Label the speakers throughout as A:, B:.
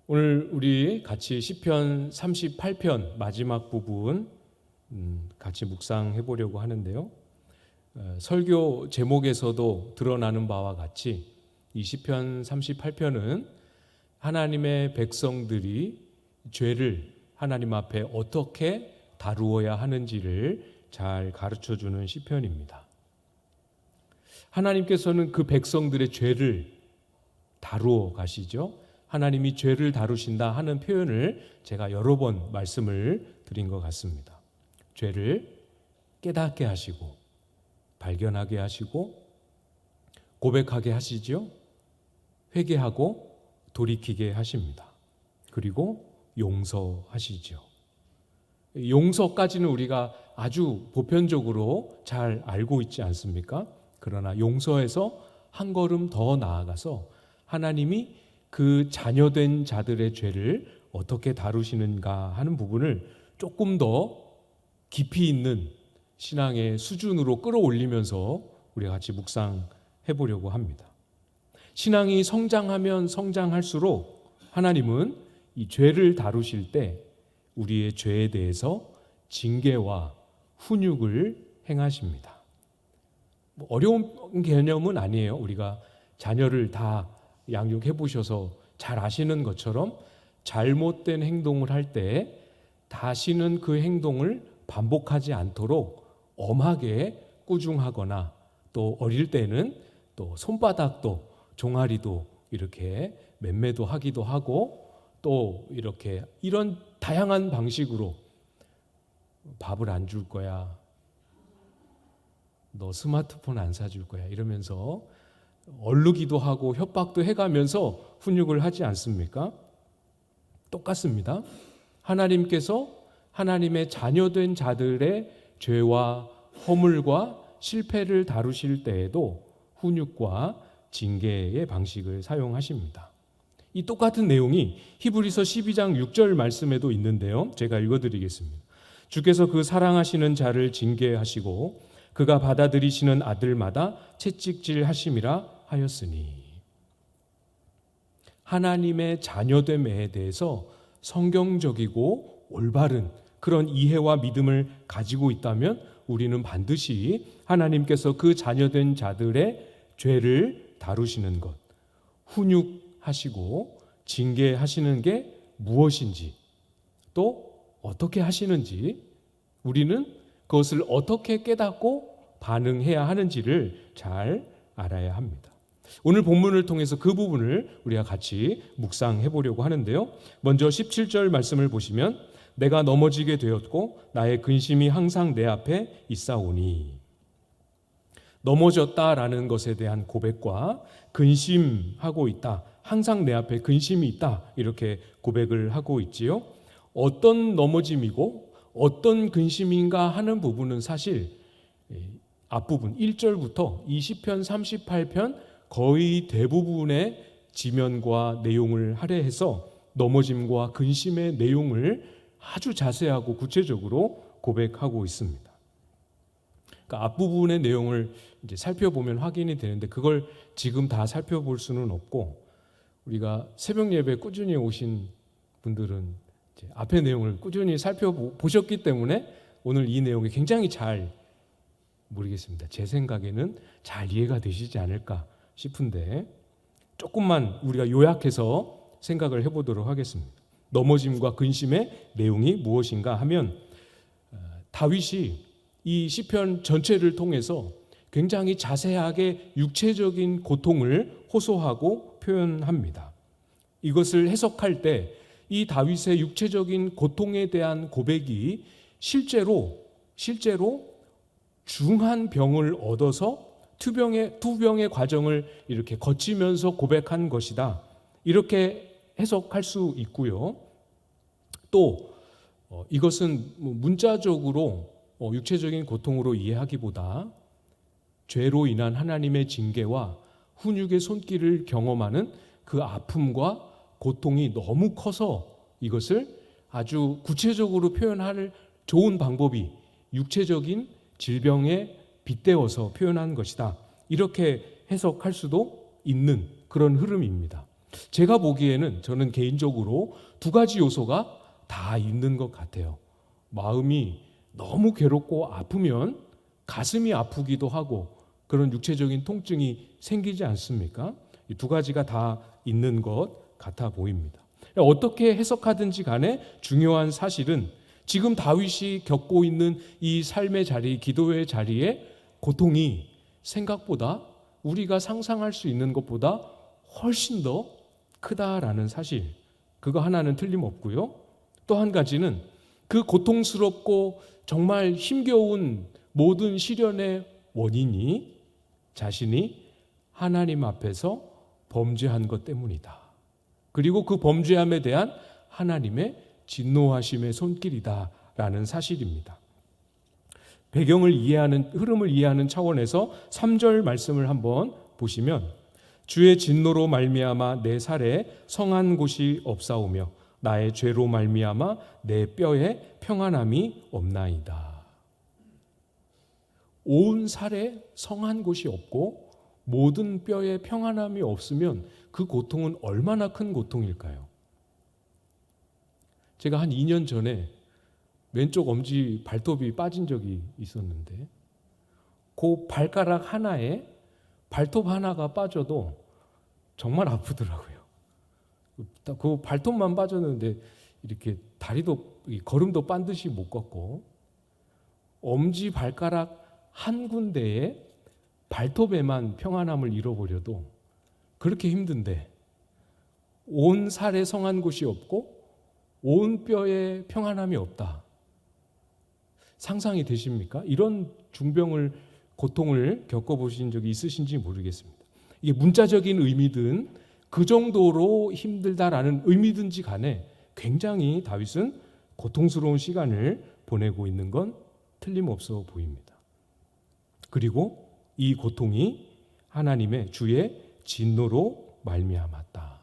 A: 오늘 우리 같이 시편 38편 마지막 부분 같이 묵상해 보려고 하는데요. 설교 제목에서도 드러나는 바와 같이 이 시편 38편은 하나님의 백성들이 죄를 하나님 앞에 어떻게 다루어야 하는지를 잘 가르쳐주는 시편입니다. 하나님께서는 그 백성들의 죄를 다루어 가시죠. 하나님이 죄를 다루신다 하는 표현을 제가 여러 번 말씀을 드린 것 같습니다. 죄를 깨닫게 하시고 발견하게 하시고 고백하게 하시죠. 회개하고 돌이키게 하십니다. 그리고 용서하시죠. 용서까지는 우리가 아주 보편적으로 잘 알고 있지 않습니까? 그러나 용서에서 한 걸음 더 나아가서 하나님이 그 자녀된 자들의 죄를 어떻게 다루시는가 하는 부분을 조금 더 깊이 있는 신앙의 수준으로 끌어올리면서 우리가 같이 묵상해 보려고 합니다. 신앙이 성장하면 성장할수록 하나님은 이 죄를 다루실 때 우리의 죄에 대해서 징계와 훈육을 행하십니다. 어려운 개념은 아니에요. 우리가 자녀를 다 양육해 보셔서 잘 아시는 것처럼 잘못된 행동을 할 때 다시는 그 행동을 반복하지 않도록 엄하게 꾸중하거나 또 어릴 때는 또 손바닥도 종아리도 이렇게 맴매도 하기도 하고 또 이렇게 이런 다양한 방식으로 밥을 안 줄 거야, 너 스마트폰 안 사줄 거야 이러면서 얼르기도 하고 협박도 해가면서 훈육을 하지 않습니까? 똑같습니다. 하나님께서 하나님의 자녀된 자들의 죄와 허물과 실패를 다루실 때에도 훈육과 징계의 방식을 사용하십니다. 이 똑같은 내용이 히브리서 12장 6절 말씀에도 있는데요. 제가 읽어드리겠습니다. 주께서 그 사랑하시는 자를 징계하시고 그가 받아들이시는 아들마다 채찍질하심이라 하였으니. 하나님의 자녀됨에 대해서 성경적이고 올바른 그런 이해와 믿음을 가지고 있다면 우리는 반드시 하나님께서 그 자녀된 자들의 죄를 다루시는 것, 훈육하시고 징계하시는 게 무엇인지 또 어떻게 하시는지 우리는 그것을 어떻게 깨닫고 반응해야 하는지를 잘 알아야 합니다. 오늘 본문을 통해서 그 부분을 우리가 같이 묵상해 보려고 하는데요. 먼저 17절 말씀을 보시면 내가 넘어지게 되었고 나의 근심이 항상 내 앞에 있사오니. 넘어졌다라는 것에 대한 고백과 근심하고 있다, 항상 내 앞에 근심이 있다 이렇게 고백을 하고 있지요. 어떤 넘어짐이고 어떤 근심인가 하는 부분은 사실 앞부분 1절부터 이 시편 38편 거의 대부분의 지면과 내용을 할애해서 넘어짐과 근심의 내용을 아주 자세하고 구체적으로 고백하고 있습니다. 그러니까 앞부분의 내용을 이제 살펴보면 확인이 되는데 그걸 지금 다 살펴볼 수는 없고 우리가 새벽 예배 꾸준히 오신 분들은 이제 앞의 내용을 꾸준히 살펴보셨기 때문에 오늘 이 내용이 굉장히 잘 모르겠습니다. 제 생각에는 잘 이해가 되시지 않을까 싶은데 조금만 우리가 요약해서 생각을 해보도록 하겠습니다. 넘어짐과 근심의 내용이 무엇인가 하면 다윗이 이 시편 전체를 통해서 굉장히 자세하게 육체적인 고통을 호소하고 표현합니다. 이것을 해석할 때 이 다윗의 육체적인 고통에 대한 고백이 실제로 중한 병을 얻어서 투병의 과정을 이렇게 거치면서 고백한 것이다. 이렇게 해석할 수 있고요. 또 이것은 문자적으로 육체적인 고통으로 이해하기보다 죄로 인한 하나님의 징계와 훈육의 손길을 경험하는 그 아픔과 고통이 너무 커서 이것을 아주 구체적으로 표현할 좋은 방법이 육체적인 질병에 빗대어서 표현한 것이다. 이렇게 해석할 수도 있는 그런 흐름입니다. 제가 보기에는 저는 개인적으로 두 가지 요소가 다 있는 것 같아요. 마음이 너무 괴롭고 아프면 가슴이 아프기도 하고 그런 육체적인 통증이 생기지 않습니까? 이 두 가지가 다 있는 것 같아 보입니다. 어떻게 해석하든지 간에 중요한 사실은 지금 다윗이 겪고 있는 이 삶의 자리, 기도의 자리에 고통이 생각보다 우리가 상상할 수 있는 것보다 훨씬 더 크다라는 사실, 그거 하나는 틀림없고요. 또 한 가지는 그 고통스럽고 정말 힘겨운 모든 시련의 원인이 자신이 하나님 앞에서 범죄한 것 때문이다. 그리고 그 범죄함에 대한 하나님의 진노하심의 손길이다라는 사실입니다. 배경을 이해하는, 흐름을 이해하는 차원에서 3절 말씀을 한번 보시면 주의 진노로 말미암아 내 살에 성한 곳이 없사오며 나의 죄로 말미암아 내 뼈에 평안함이 없나이다. 온 살에 성한 곳이 없고 모든 뼈에 평안함이 없으면 그 고통은 얼마나 큰 고통일까요? 제가 한 2년 전에 왼쪽 엄지 발톱이 빠진 적이 있었는데 그 발가락 하나에 발톱 하나가 빠져도 정말 아프더라고요. 그 발톱만 빠졌는데 이렇게 다리도 걸음도 빤듯이 못 걷고 엄지 발가락 한 군데에 발톱에만 평안함을 잃어버려도 그렇게 힘든데 온 살에 성한 곳이 없고 온 뼈에 평안함이 없다. 상상이 되십니까? 이런 중병을, 고통을 겪어보신 적이 있으신지 모르겠습니다. 이게 문자적인 의미든 그 정도로 힘들다라는 의미든지 간에 굉장히 다윗은 고통스러운 시간을 보내고 있는 건 틀림없어 보입니다. 그리고 이 고통이 하나님의 주의 진노로 말미암았다.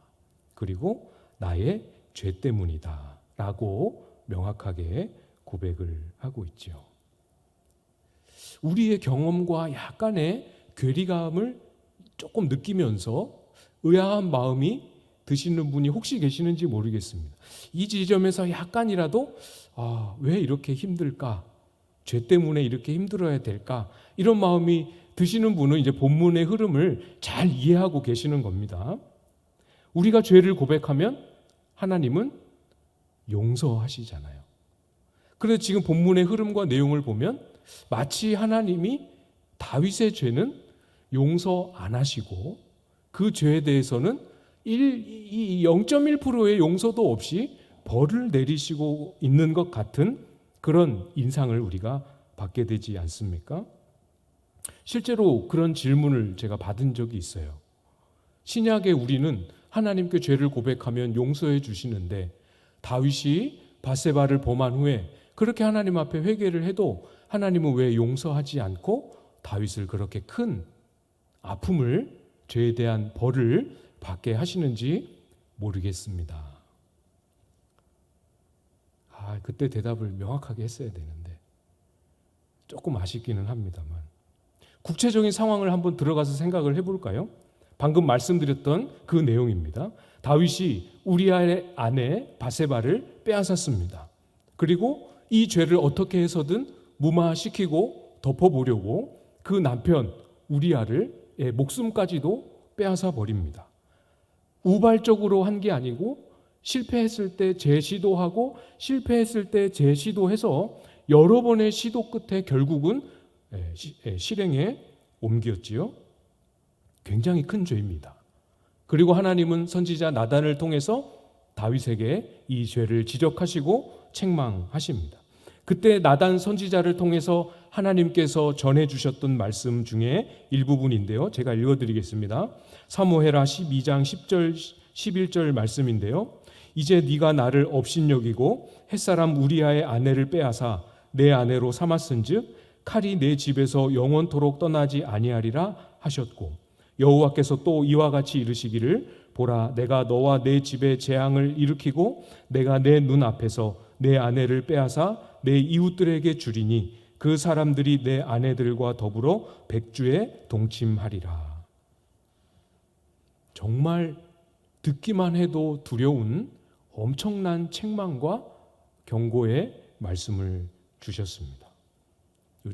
A: 그리고 나의 죄 때문이다 라고 명확하게 고백을 하고 있죠. 우리의 경험과 약간의 괴리감을 조금 느끼면서 의아한 마음이 드시는 분이 혹시 계시는지 모르겠습니다. 이 지점에서 약간이라도 왜 이렇게 힘들까? 죄 때문에 이렇게 힘들어야 될까? 이런 마음이 드시는 분은 이제 본문의 흐름을 잘 이해하고 계시는 겁니다. 우리가 죄를 고백하면 하나님은 용서하시잖아요. 그래서 지금 본문의 흐름과 내용을 보면 마치 하나님이 다윗의 죄는 용서 안 하시고 그 죄에 대해서는 0.1%의 용서도 없이 벌을 내리시고 있는 것 같은 그런 인상을 우리가 받게 되지 않습니까? 실제로 그런 질문을 제가 받은 적이 있어요. 신약에 우리는 하나님께 죄를 고백하면 용서해 주시는데 다윗이 밧세바를 범한 후에 그렇게 하나님 앞에 회개를 해도 하나님은 왜 용서하지 않고 다윗을 그렇게 큰 아픔을, 죄에 대한 벌을 받게 하시는지 모르겠습니다. 그때 대답을 명확하게 했어야 되는데 조금 아쉽기는 합니다만, 구체적인 상황을 한번 들어가서 생각을 해볼까요? 방금 말씀드렸던 그 내용입니다. 다윗이 우리아의 아내 밧세바를 빼앗았습니다. 그리고 이 죄를 어떻게 해서든 무마시키고 덮어보려고 그 남편 우리아를 목숨까지도 빼앗아 버립니다. 우발적으로 한 게 아니고 실패했을 때 재시도하고 실패했을 때 재시도해서 여러 번의 시도 끝에 결국은 실행에 옮겼지요. 굉장히 큰 죄입니다. 그리고 하나님은 선지자 나단을 통해서 다윗에게 이 죄를 지적하시고 책망하십니다. 그때 나단 선지자를 통해서 하나님께서 전해주셨던 말씀 중에 일부분인데요. 제가 읽어드리겠습니다. 사무엘하 12장 10절 11절 말씀인데요. 이제 네가 나를 업신여기고 햇사람 우리아의 아내를 빼앗아 내 아내로 삼았은즉 칼이 내 집에서 영원토록 떠나지 아니하리라 하셨고 여호와께서 또 이와 같이 이르시기를 보라 내가 너와 내 집에 재앙을 일으키고 내가 내 눈앞에서 내 아내를 빼앗아 내 이웃들에게 주리니 그 사람들이 내 아내들과 더불어 백주에 동침하리라. 정말 듣기만 해도 두려운 엄청난 책망과 경고의 말씀을 주셨습니다.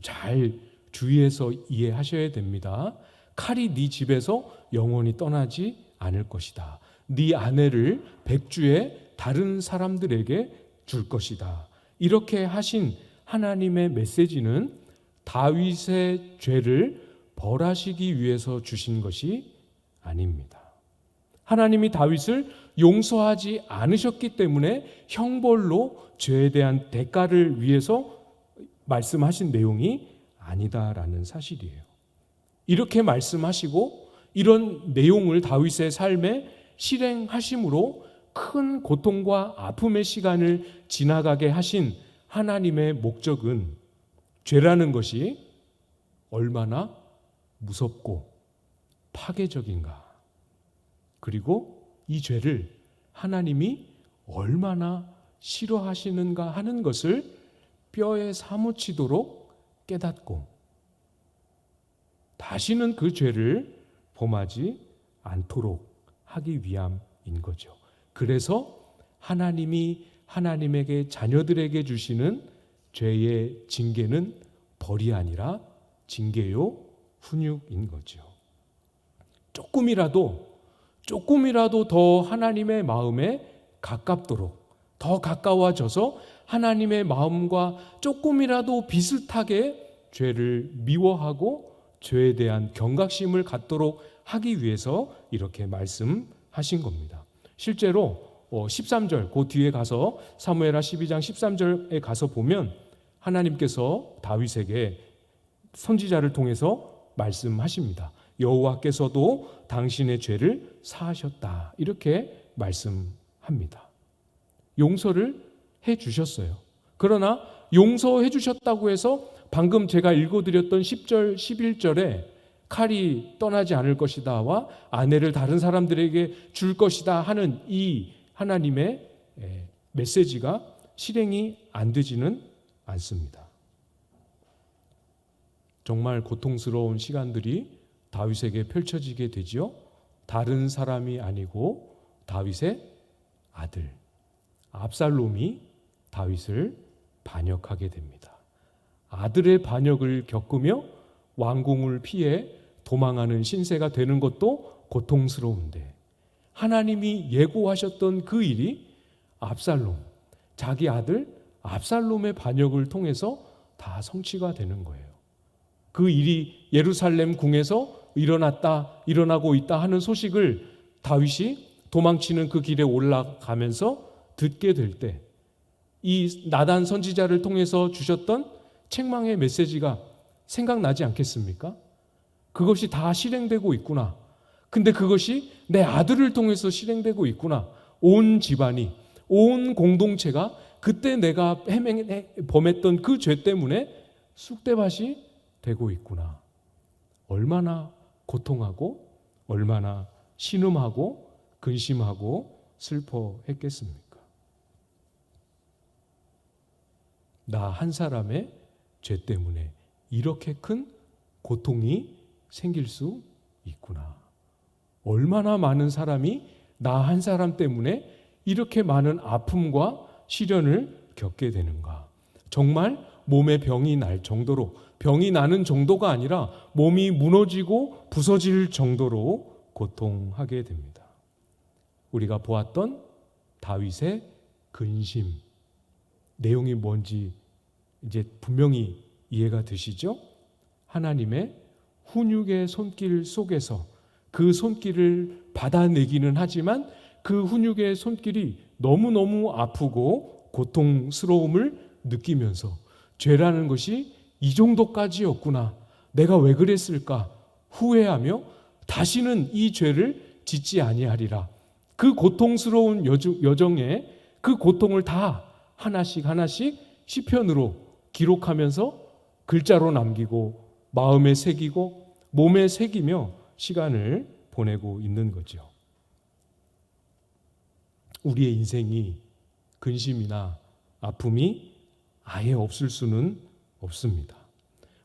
A: 잘 주의해서 이해하셔야 됩니다. 칼이 네 집에서 영원히 떠나지 않을 것이다. 네 아내를 백주에 다른 사람들에게 줄 것이다. 이렇게 하신 하나님의 메시지는 다윗의 죄를 벌하시기 위해서 주신 것이 아닙니다. 하나님이 다윗을 용서하지 않으셨기 때문에 형벌로 죄에 대한 대가를 위해서 말씀하신 내용이 아니다라는 사실이에요. 이렇게 말씀하시고 이런 내용을 다윗의 삶에 실행하심으로 큰 고통과 아픔의 시간을 지나가게 하신 하나님의 목적은 죄라는 것이 얼마나 무섭고 파괴적인가, 그리고 이 죄를 하나님이 얼마나 싫어하시는가 하는 것을 뼈에 사무치도록 깨닫고 다시는 그 죄를 범하지 않도록 하기 위함인 거죠. 그래서 하나님이 하나님에게 자녀들에게 주시는 죄의 징계는 벌이 아니라 징계요 훈육인 거죠. 조금이라도 더 하나님의 마음에 가깝도록, 더 가까워져서 하나님의 마음과 조금이라도 비슷하게 죄를 미워하고 죄에 대한 경각심을 갖도록 하기 위해서 이렇게 말씀하신 겁니다. 실제로 13절, 그 뒤에 가서 사무엘하 12장 13절에 가서 보면 하나님께서 다윗에게 선지자를 통해서 말씀하십니다. 여호와께서도 당신의 죄를 사하셨다. 이렇게 말씀합니다. 용서를 해 주셨어요. 그러나 용서해 주셨다고 해서 방금 제가 읽어드렸던 10절, 11절에 칼이 떠나지 않을 것이다와 아내를 다른 사람들에게 줄 것이다 하는 이 하나님의 메시지가 실행이 안 되지는 않습니다. 정말 고통스러운 시간들이 다윗에게 펼쳐지게 되지요. 다른 사람이 아니고 다윗의 아들 압살롬이 다윗을 반역하게 됩니다. 아들의 반역을 겪으며 왕궁을 피해 도망하는 신세가 되는 것도 고통스러운데 하나님이 예고하셨던 그 일이 압살롬, 자기 아들 압살롬의 반역을 통해서 다 성취가 되는 거예요. 그 일이 예루살렘 궁에서 일어나고 있다 하는 소식을 다윗이 도망치는 그 길에 올라가면서 듣게 될 때 이 나단 선지자를 통해서 주셨던 책망의 메시지가 생각나지 않겠습니까? 그것이 다 실행되고 있구나. 근데 그것이 내 아들을 통해서 실행되고 있구나. 온 집안이, 온 공동체가 그때 내가 범했던 그 죄 때문에 쑥대밭이 되고 있구나. 얼마나 고통하고 얼마나 신음하고 근심하고 슬퍼했겠습니까? 나 한 사람의 죄 때문에 이렇게 큰 고통이 생길 수 있구나. 얼마나 많은 사람이 나 한 사람 때문에 이렇게 많은 아픔과 시련을 겪게 되는가. 정말 몸에 병이 날 정도로, 병이 나는 정도가 아니라 몸이 무너지고 부서질 정도로 고통하게 됩니다. 우리가 보았던 다윗의 근심, 내용이 뭔지 이제 분명히 이해가 되시죠? 하나님의 훈육의 손길 속에서 그 손길을 받아내기는 하지만 그 훈육의 손길이 너무너무 아프고 고통스러움을 느끼면서 죄라는 것이 이 정도까지였구나. 내가 왜 그랬을까? 후회하며 다시는 이 죄를 짓지 아니하리라. 그 고통스러운 여정에 그 고통을 다 하나씩 시편으로 기록하면서 글자로 남기고 마음에 새기고 몸에 새기며 시간을 보내고 있는 거죠. 우리의 인생이 근심이나 아픔이 아예 없을 수는 없습니다.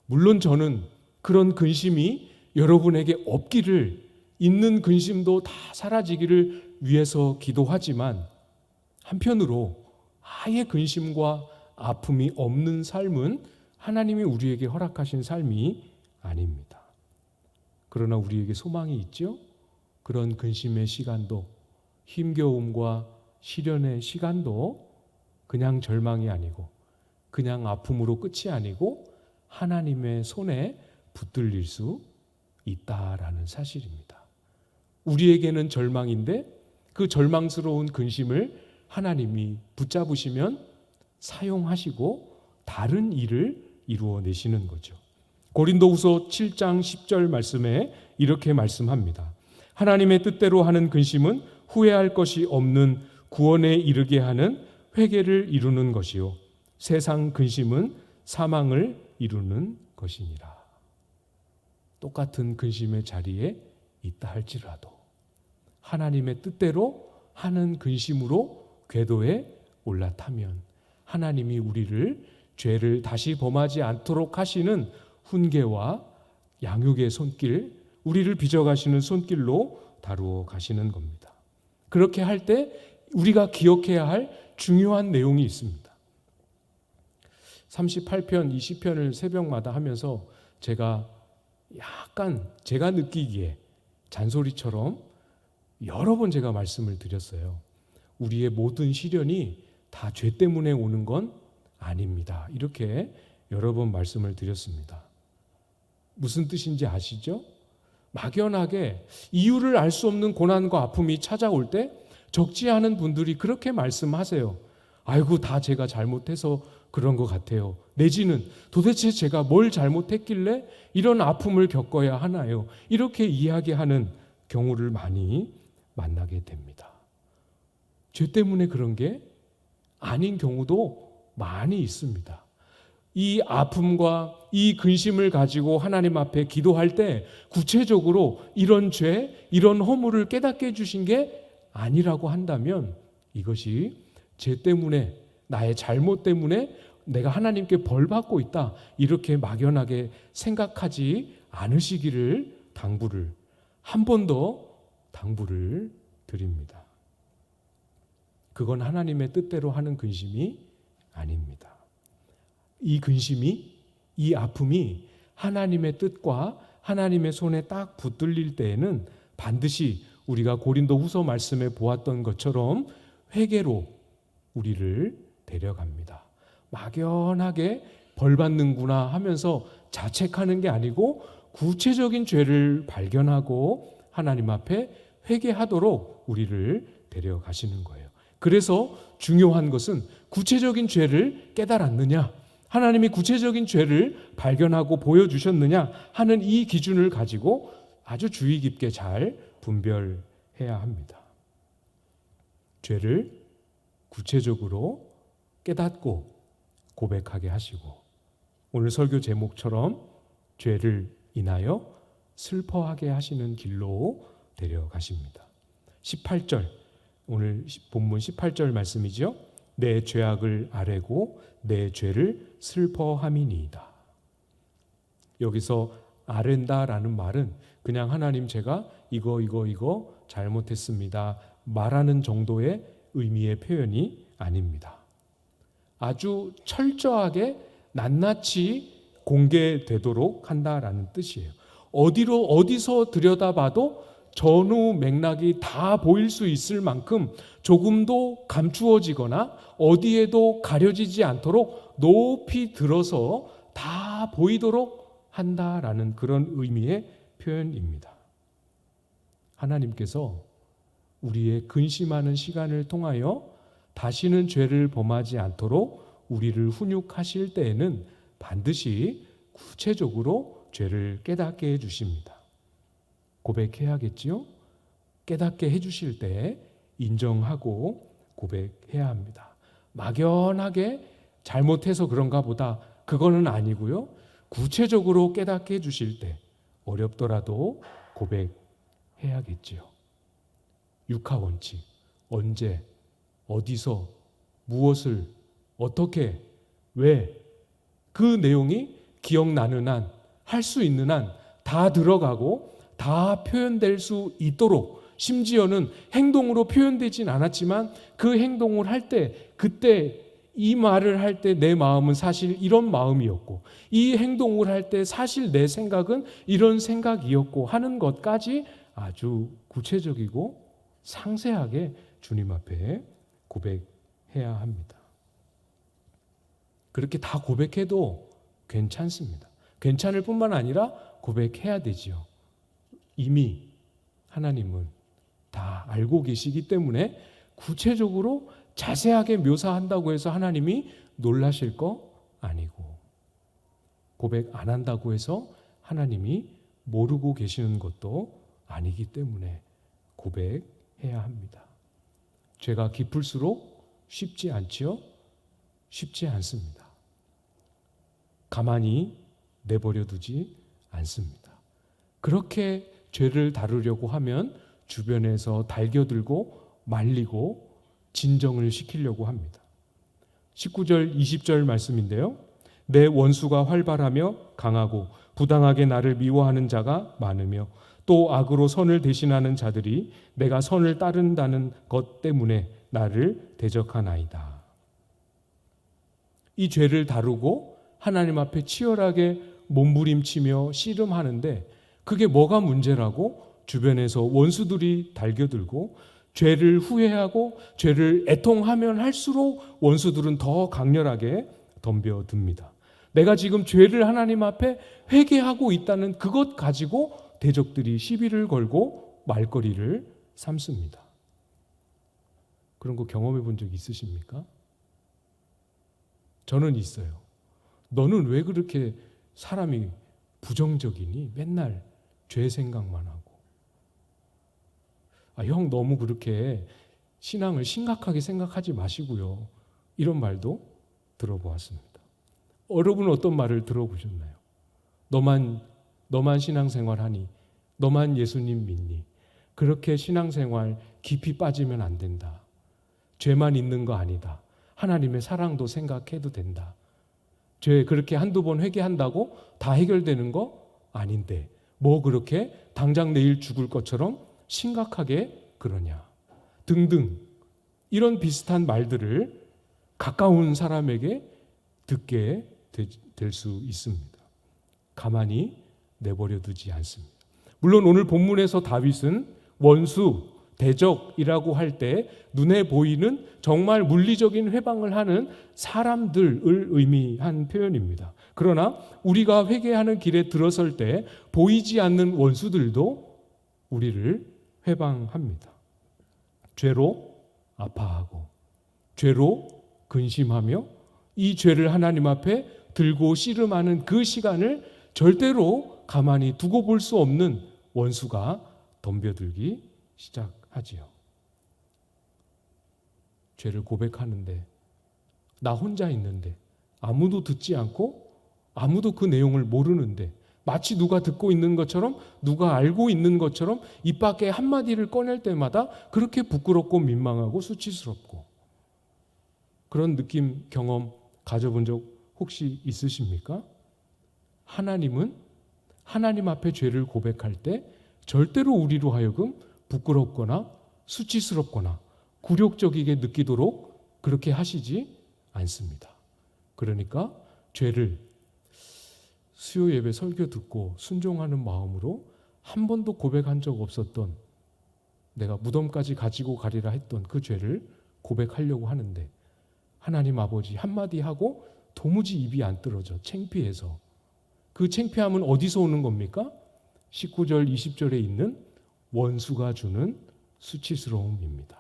A: 물론 저는 그런 근심이 여러분에게 없기를 있는 근심도 다 사라지기를 위해서 기도하지만 한편으로 아예 근심과 아픔이 없는 삶은 하나님이 우리에게 허락하신 삶이 아닙니다. 그러나 우리에게 소망이 있죠? 그런 근심의 시간도, 힘겨움과 시련의 시간도 그냥 절망이 아니고, 그냥 아픔으로 끝이 아니고 하나님의 손에 붙들릴 수 있다라는 사실입니다. 우리에게는 절망인데 그 절망스러운 근심을 하나님이 붙잡으시면 사용하시고 다른 일을 이루어내시는 거죠. 고린도후서 7장 10절 말씀에 이렇게 말씀합니다. 하나님의 뜻대로 하는 근심은 후회할 것이 없는 구원에 이르게 하는 회개를 이루는 것이요 세상 근심은 사망을 이루는 것이니라. 똑같은 근심의 자리에 있다 할지라도 하나님의 뜻대로 하는 근심으로 궤도에 올라타면 하나님이 우리를 죄를 다시 범하지 않도록 하시는 훈계와 양육의 손길, 우리를 빚어가시는 손길로 다루어 가시는 겁니다. 그렇게 할 때 우리가 기억해야 할 중요한 내용이 있습니다. 38편, 20편을 새벽마다 하면서 제가 약간 제가 느끼기에 잔소리처럼 여러 번 제가 말씀을 드렸어요. 우리의 모든 시련이 다 죄 때문에 오는 건 아닙니다. 이렇게 여러 번 말씀을 드렸습니다. 무슨 뜻인지 아시죠? 막연하게 이유를 알 수 없는 고난과 아픔이 찾아올 때 적지 않은 분들이 그렇게 말씀하세요. 아이고, 다 제가 잘못해서 그런 것 같아요. 내지는 도대체 제가 뭘 잘못했길래 이런 아픔을 겪어야 하나요? 이렇게 이야기하는 경우를 많이 만나게 됩니다. 죄 때문에 그런 게 아닌 경우도 많이 있습니다. 이 아픔과 이 근심을 가지고 하나님 앞에 기도할 때 구체적으로 이런 죄, 이런 허물을 깨닫게 해주신 게 아니라고 한다면 이것이 죄 때문에, 나의 잘못 때문에 내가 하나님께 벌 받고 있다, 이렇게 막연하게 생각하지 않으시기를 한 번 더 당부를 드립니다. 그건 하나님의 뜻대로 하는 근심이 아닙니다. 이 근심이, 이 아픔이 하나님의 뜻과 하나님의 손에 딱 붙들릴 때에는 반드시 우리가 고린도후서 말씀에 보았던 것처럼 회개로 우리를 데려갑니다. 막연하게 벌 받는구나 하면서 자책하는 게 아니고 구체적인 죄를 발견하고 하나님 앞에 회개하도록 우리를 데려가시는 거예요. 그래서 중요한 것은 구체적인 죄를 깨달았느냐, 하나님이 구체적인 죄를 발견하고 보여주셨느냐 하는 이 기준을 가지고 아주 주의 깊게 잘 분별해야 합니다. 죄를 구체적으로 깨닫고 고백하게 하시고, 오늘 설교 제목처럼 죄를 인하여 슬퍼하게 하시는 길로 데려가십니다. 18절, 오늘 본문 18절 말씀이죠. 내 죄악을 아뢰고 내 죄를 슬퍼함이니이다. 여기서 아랜다라는 말은 그냥 하나님 제가 이거 잘못했습니다 말하는 정도의 의미의 표현이 아닙니다. 아주 철저하게 낱낱이 공개되도록 한다라는 뜻이에요. 어디서 들여다봐도 전후 맥락이 다 보일 수 있을 만큼 조금도 감추어지거나 어디에도 가려지지 않도록 높이 들어서 다 보이도록 한다라는 그런 의미의 표현입니다. 하나님께서 우리의 근심하는 시간을 통하여 다시는 죄를 범하지 않도록 우리를 훈육하실 때에는 반드시 구체적으로 죄를 깨닫게 해주십니다. 고백해야겠지요? 깨닫게 해주실 때 인정하고 고백해야 합니다. 막연하게 잘못해서 그런가 보다, 그거는 아니고요. 구체적으로 깨닫게 해주실 때 어렵더라도 고백해야겠지요. 육하원칙, 언제, 어디서, 무엇을, 어떻게, 왜, 그 내용이 기억나는 한, 할 수 있는 한 다 들어가고 다 표현될 수 있도록, 심지어는 행동으로 표현되진 않았지만 그 행동을 할 때, 그때 이 말을 할 때 내 마음은 사실 이런 마음이었고, 이 행동을 할 때 사실 내 생각은 이런 생각이었고 하는 것까지 아주 구체적이고 상세하게 주님 앞에 고백해야 합니다. 그렇게 다 고백해도 괜찮습니다. 괜찮을 뿐만 아니라 고백해야 되지요. 이미 하나님은 다 알고 계시기 때문에 구체적으로 자세하게 묘사한다고 해서 하나님이 놀라실 거 아니고, 고백 안 한다고 해서 하나님이 모르고 계시는 것도 아니기 때문에 고백해야 합니다. 죄가 깊을수록 쉽지 않지요? 쉽지 않습니다. 가만히 내버려 두지 않습니다. 그렇게 죄를 다루려고 하면 주변에서 달겨들고 말리고 진정을 시키려고 합니다. 19절 20절 말씀인데요. 내 원수가 활발하며 강하고 부당하게 나를 미워하는 자가 많으며 또 악으로 선을 대신하는 자들이 내가 선을 따른다는 것 때문에 나를 대적하나이다. 이 죄를 다루고 하나님 앞에 치열하게 몸부림치며 씨름하는데 그게 뭐가 문제라고 주변에서 원수들이 달겨들고 죄를 후회하고 죄를 애통하면 할수록 원수들은 더 강렬하게 덤벼듭니다. 내가 지금 죄를 하나님 앞에 회개하고 있다는 그것 가지고 대적들이 시비를 걸고 말거리를 삼습니다. 그런 거 경험해 본 적 있으십니까? 저는 있어요. 너는 왜 그렇게 사람이 부정적이니? 맨날 죄 생각만 하고. 형 너무 그렇게 신앙을 심각하게 생각하지 마시고요. 이런 말도 들어보았습니다. 여러분은 어떤 말을 들어보셨나요? 너만 신앙생활 하니? 너만 예수님 믿니? 그렇게 신앙생활 깊이 빠지면 안 된다. 죄만 있는 거 아니다. 하나님의 사랑도 생각해도 된다. 죄 그렇게 한두 번 회개한다고 다 해결되는 거 아닌데 뭐 그렇게 당장 내일 죽을 것처럼 심각하게 그러냐 등등 이런 비슷한 말들을 가까운 사람에게 듣게 될 수 있습니다. 가만히 내버려 두지 않습니다. 물론 오늘 본문에서 다윗은 원수, 대적이라고 할 때 눈에 보이는 정말 물리적인 회방을 하는 사람들을 의미한 표현입니다. 그러나 우리가 회개하는 길에 들어설 때 보이지 않는 원수들도 우리를 회방합니다. 죄로 아파하고 죄로 근심하며 이 죄를 하나님 앞에 들고 씨름하는 그 시간을 절대로 가만히 두고 볼 수 없는 원수가 덤벼들기 시작하지요. 죄를 고백하는데 나 혼자 있는데 아무도 듣지 않고 아무도 그 내용을 모르는데 마치 누가 듣고 있는 것처럼 누가 알고 있는 것처럼 입 밖에 한마디를 꺼낼 때마다 그렇게 부끄럽고 민망하고 수치스럽고 그런 느낌 경험 가져본 적 혹시 있으십니까? 하나님은 하나님 앞에 죄를 고백할 때 절대로 우리로 하여금 부끄럽거나 수치스럽거나 굴욕적이게 느끼도록 그렇게 하시지 않습니다. 그러니까 죄를 수요 예배 설교 듣고 순종하는 마음으로 한 번도 고백한 적 없었던 내가 무덤까지 가지고 가리라 했던 그 죄를 고백하려고 하는데 하나님 아버지 한마디 하고 도무지 입이 안 떨어져 창피해서 그 창피함은 어디서 오는 겁니까? 19절 20절에 있는 원수가 주는 수치스러움입니다.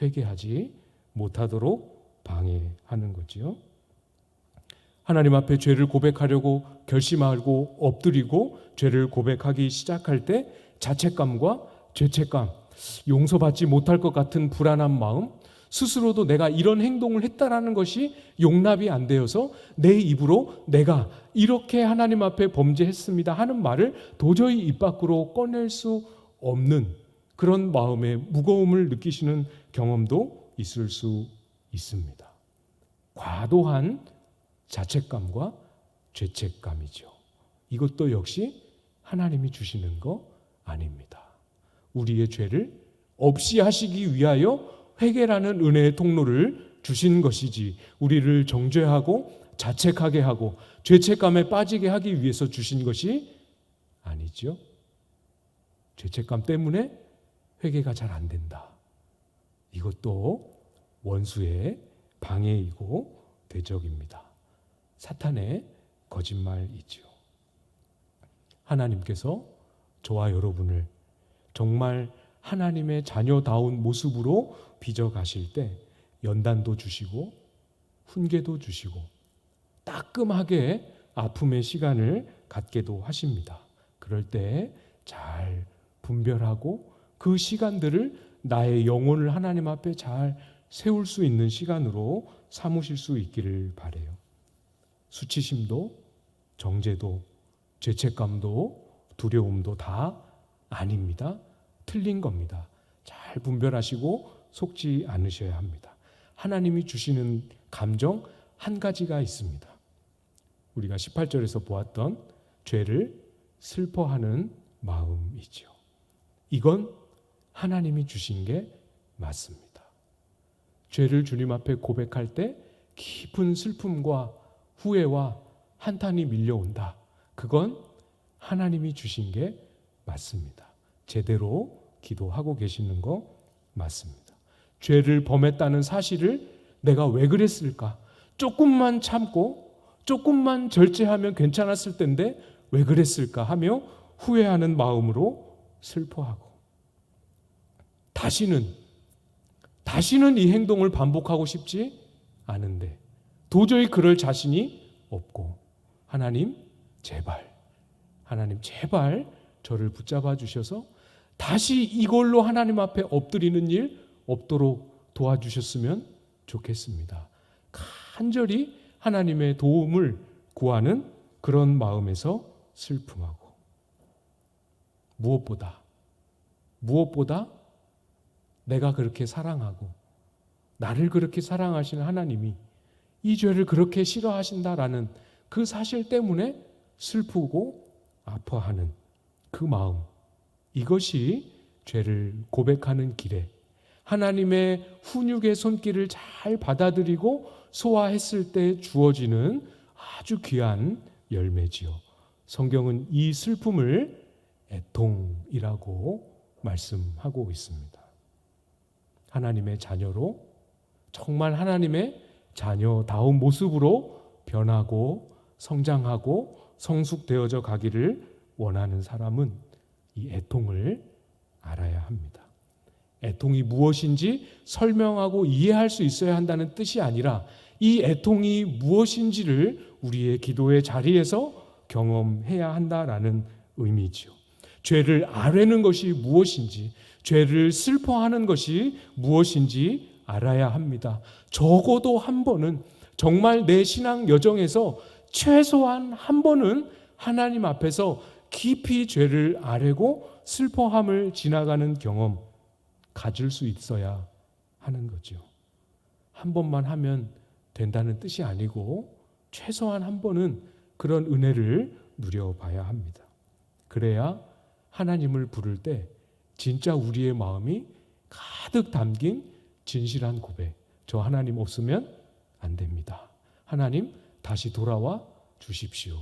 A: 회개하지 못하도록 방해하는 거지요. 하나님 앞에 죄를 고백하려고 결심하고 엎드리고 죄를 고백하기 시작할 때 자책감과 죄책감, 용서받지 못할 것 같은 불안한 마음, 스스로도 내가 이런 행동을 했다라는 것이 용납이 안 되어서 내 입으로 내가 이렇게 하나님 앞에 범죄했습니다 하는 말을 도저히 입 밖으로 꺼낼 수 없는 그런 마음의 무거움을 느끼시는 경험도 있을 수 있습니다. 과도한 자책감과 죄책감이죠. 이것도 역시 하나님이 주시는 거 아닙니다. 우리의 죄를 없이 하시기 위하여 회개라는 은혜의 통로를 주신 것이지, 우리를 정죄하고 자책하게 하고 죄책감에 빠지게 하기 위해서 주신 것이 아니죠. 죄책감 때문에 회개가 잘 안 된다. 이것도 원수의 방해이고 대적입니다. 사탄의 거짓말이지요. 하나님께서 저와 여러분을 정말 하나님의 자녀다운 모습으로 빚어가실 때 연단도 주시고 훈계도 주시고 따끔하게 아픔의 시간을 갖게도 하십니다. 그럴 때 잘 분별하고 그 시간들을 나의 영혼을 하나님 앞에 잘 세울 수 있는 시간으로 삼으실 수 있기를 바라요. 수치심도 정죄도 죄책감도 두려움도 다 아닙니다. 틀린 겁니다. 잘 분별하시고 속지 않으셔야 합니다. 하나님이 주시는 감정 한 가지가 있습니다. 우리가 18절에서 보았던 죄를 슬퍼하는 마음이죠. 이건 하나님이 주신 게 맞습니다. 죄를 주님 앞에 고백할 때 깊은 슬픔과 후회와 한탄이 밀려온다. 그건 하나님이 주신 게 맞습니다. 제대로 기도하고 계시는 거 맞습니다. 죄를 범했다는 사실을 내가 왜 그랬을까? 조금만 참고 조금만 절제하면 괜찮았을 텐데 왜 그랬을까 하며 후회하는 마음으로 슬퍼하고 다시는 이 행동을 반복하고 싶지 않은데 도저히 그럴 자신이 없고 하나님 제발 저를 붙잡아 주셔서 다시 이걸로 하나님 앞에 엎드리는 일 없도록 도와주셨으면 좋겠습니다. 간절히 하나님의 도움을 구하는 그런 마음에서 슬픔하고 무엇보다 내가 그렇게 사랑하고 나를 그렇게 사랑하시는 하나님이 이 죄를 그렇게 싫어하신다라는 그 사실 때문에 슬프고 아파하는 그 마음, 이것이 죄를 고백하는 길에 하나님의 훈육의 손길을 잘 받아들이고 소화했을 때 주어지는 아주 귀한 열매지요. 성경은 이 슬픔을 애통이라고 말씀하고 있습니다. 하나님의 자녀로 정말 하나님의 자녀다운 모습으로 변하고 성장하고 성숙되어져 가기를 원하는 사람은 이 애통을 알아야 합니다. 애통이 무엇인지 설명하고 이해할 수 있어야 한다는 뜻이 아니라 이 애통이 무엇인지를 우리의 기도의 자리에서 경험해야 한다라는 의미지요. 죄를 아뢰는 것이 무엇인지, 죄를 슬퍼하는 것이 무엇인지 알아야 합니다. 적어도 한 번은, 정말 내 신앙 여정에서 최소한 한 번은 하나님 앞에서 깊이 죄를 아뢰고 슬퍼함을 지나가는 경험 가질 수 있어야 하는 거죠. 한 번만 하면 된다는 뜻이 아니고 최소한 한 번은 그런 은혜를 누려봐야 합니다. 그래야 하나님을 부를 때 진짜 우리의 마음이 가득 담긴 진실한 고백, 저 하나님 없으면 안 됩니다. 하나님 다시 돌아와 주십시오.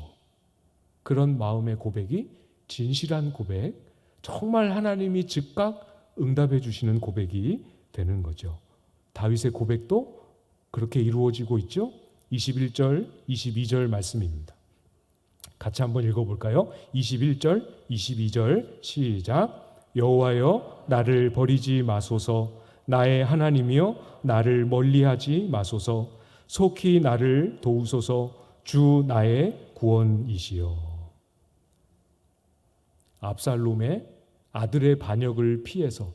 A: 그런 마음의 고백이 진실한 고백, 정말 하나님이 즉각 응답해 주시는 고백이 되는 거죠. 다윗의 고백도 그렇게 이루어지고 있죠. 21절, 22절 말씀입니다. 같이 한번 읽어볼까요? 21절, 22절 시작. 여호와여 나를 버리지 마소서, 나의 하나님이여 나를 멀리하지 마소서, 속히 나를 도우소서, 주 나의 구원이시여. 압살롬의 아들의 반역을 피해서,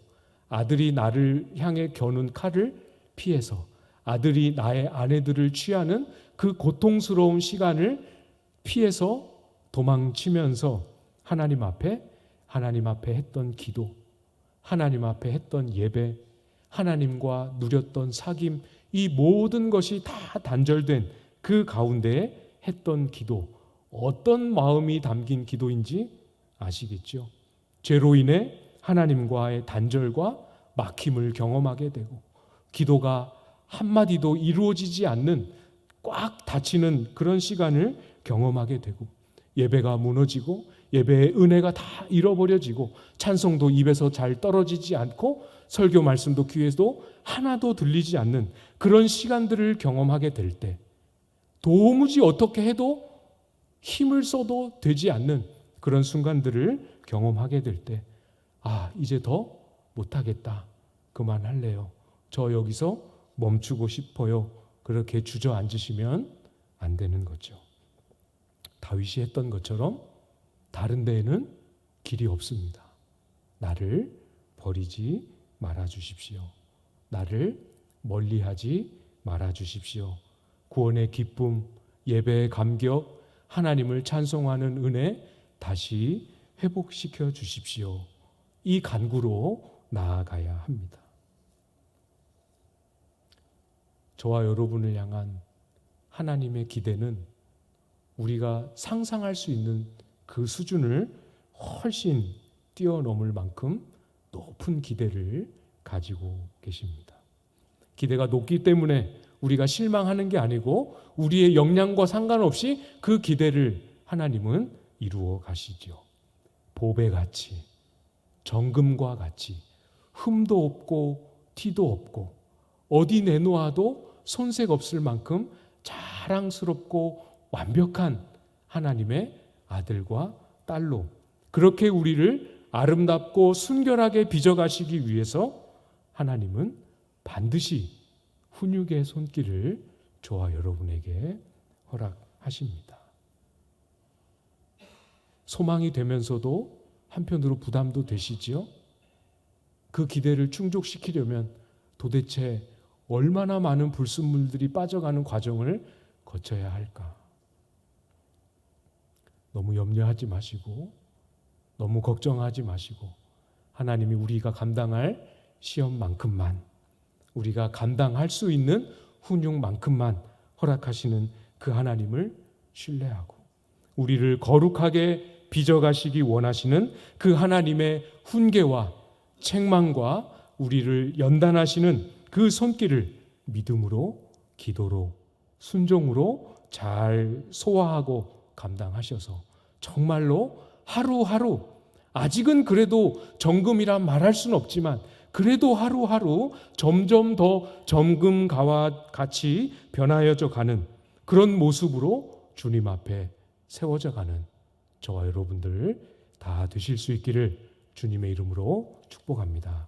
A: 아들이 나를 향해 겨눈 칼을 피해서, 아들이 나의 아내들을 취하는 그 고통스러운 시간을 피해서 도망치면서 하나님 앞에 했던 기도, 하나님 앞에 했던 예배, 하나님과 누렸던 사귐, 이 모든 것이 다 단절된 그 가운데에 했던 기도, 어떤 마음이 담긴 기도인지 아시겠죠? 죄로 인해 하나님과의 단절과 막힘을 경험하게 되고 기도가 한마디도 이루어지지 않는 꽉 닫히는 그런 시간을 경험하게 되고 예배가 무너지고 예배의 은혜가 다 잃어버려지고 찬송도 입에서 잘 떨어지지 않고 설교 말씀도 귀에도 하나도 들리지 않는 그런 시간들을 경험하게 될 때 도무지 어떻게 해도 힘을 써도 되지 않는 그런 순간들을 경험하게 될 때 이제 더 못하겠다. 그만할래요. 저 여기서 멈추고 싶어요. 그렇게 주저앉으시면 안 되는 거죠. 다윗이 했던 것처럼 다른 데에는 길이 없습니다. 나를 버리지 말아 주십시오. 나를 멀리하지 말아 주십시오. 구원의 기쁨, 예배의 감격, 하나님을 찬송하는 은혜 다시 회복시켜 주십시오. 이 간구로 나아가야 합니다. 저와 여러분을 향한 하나님의 기대는 우리가 상상할 수 있는 그 수준을 훨씬 뛰어넘을 만큼 높은 기대를 가지고 계십니다. 기대가 높기 때문에 우리가 실망하는 게 아니고 우리의 역량과 상관없이 그 기대를 하나님은 이루어 가시죠. 보배같이, 정금과 같이 흠도 없고 티도 없고 어디 내놓아도 손색 없을 만큼 자랑스럽고 완벽한 하나님의 아들과 딸로 그렇게 우리를 아름답고 순결하게 빚어가시기 위해서 하나님은 반드시 훈육의 손길을 저와 여러분에게 허락하십니다. 소망이 되면서도 한편으로 부담도 되시지요? 그 기대를 충족시키려면 도대체 얼마나 많은 불순물들이 빠져가는 과정을 거쳐야 할까? 너무 염려하지 마시고 너무 걱정하지 마시고 하나님이 우리가 감당할 시험만큼만 우리가 감당할 수 있는 훈육만큼만 허락하시는 그 하나님을 신뢰하고 우리를 거룩하게 빚어가시기 원하시는 그 하나님의 훈계와 책망과 우리를 연단하시는 그 손길을 믿음으로 기도로 순종으로 잘 소화하고 감당하셔서 정말로 하루하루 아직은 그래도 정금이라 말할 수는 없지만 그래도 하루하루 점점 더 정금가와 같이 변하여져 가는 그런 모습으로 주님 앞에 세워져 가는 저와 여러분들 다 되실 수 있기를 주님의 이름으로 축복합니다.